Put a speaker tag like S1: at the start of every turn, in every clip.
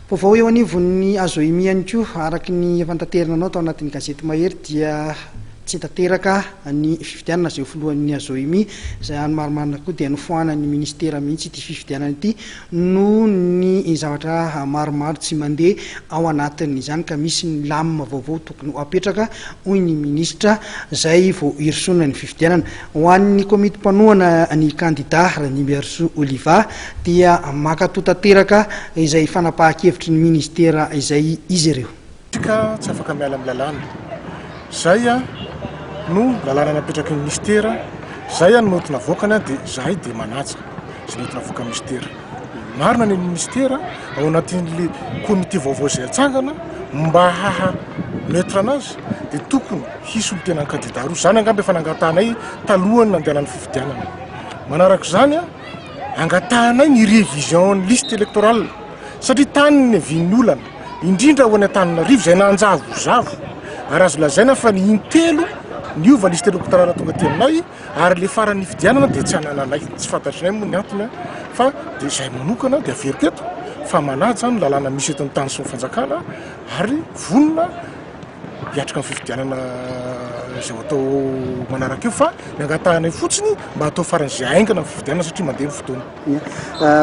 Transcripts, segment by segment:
S1: Vaovao eo anivon'ny Azoimy ihany koa araky ny fantanterana tao anatin'ny gazety Mahery dia tsy tanteraka ny fifidianana izay filohan'ny Azoimy izay any marimarina koa dia nofoanany ministera mihitsy ity fifidianana ity no ny zavatra maromaro tsy mandeha ao anatin'izany ka misy ny lamina vaovao tokony apetraka hoy ny ministra izay vao irsona ny fifidianana ho an'ny komity mpanohana ny kandida Ranimerso Oliva dia makato tanteraka izay fanapahan-kevitry ny ministera izay izy ireo.
S2: Tika tsy afaka miala amin'ny lalàna zay no lalàna napetraky ny ministera zay no notina voakana dia zahay dia manaja zay notina voaka ministera marina ny ministera ao anatin'le komite vaovao izay atsangana mba haha metra anazy dia tokony hisy olo tena ny kandida roa zany angamba efa nangatanay talohany nandehanany fifidianana manaraka izany angatahanay ny révision ny liste électorale satria tany ny viany olana indrindra ho any Antananarivo izay nanjavozavo ary azo lazaina fa ny intelo niova liste électorale tonga aty aminay ary le farany fidianana dia tsy anananay tsy fantatrinay moa ny antony fa dia izay manokana dia averiko eto fa manaja ny lalàna misy eto ny tany sy ny fanjakana ary vonona hiatrika ny fifidianana izay atao manaraka eo fa ny angatahanay fotsiny mba atao faran'izay aingana ny fifidianana satria mandeha ny fotoana.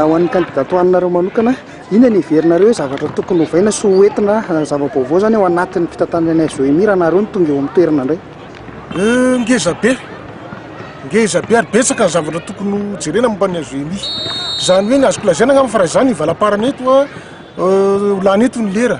S1: Ho an'ny kandidato anareo manokana ina ny heverinareo hoe zavatra tokony hovaina sy ho entina zava-baovao izany ao anatin'ny fitantanana Azoimy raha nareo no tonga eo amin'ny toerana indray? Ngeza be ary betsaka ny zavatra tokony jerena momban'ny Azoimy izany hoe ny azoko lazaina angamba fa raha izany ivalaparana eto lany eto ny lera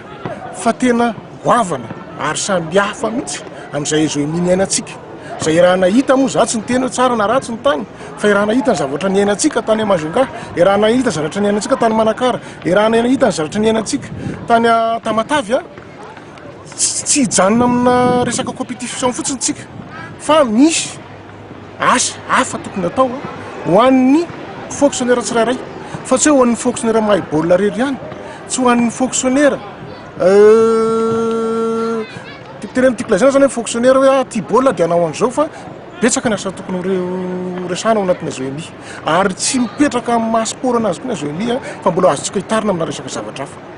S1: fa tena hoavana ary samby hafa mihitsy amin'izay Azoimy niainantsika izay raha nahita moa za tsy ny teny hoe tsara na ratsy ny tany fa raha nahita ny zavatra niainantsika tany Amazonga raha nahita ny zavatra niainantsika tany Manakara raha nahita ny zavatra niainantsika tany Tamatavy tsy hijanona amina resaka compétition fotsiny tsika fa misy asa hafa tokony atao ho an'ny fonctionnaire tsirairay fa tsy hoe ho an'ny fonctionnaire mahay baolina rery ihany tsy ho an'ny fonctionnaire teneny tiako lazaina zany hoe fonctionnaire hoe tia baolina dia anao an'izao fa betsaka ny asa tokony resana ao anatin'ny Azoimy ary tsy mipetraka amin'ny maha sport anazy koa ny Azoimy fa mbola azontsika hitarina amina resaka zavatra hafa.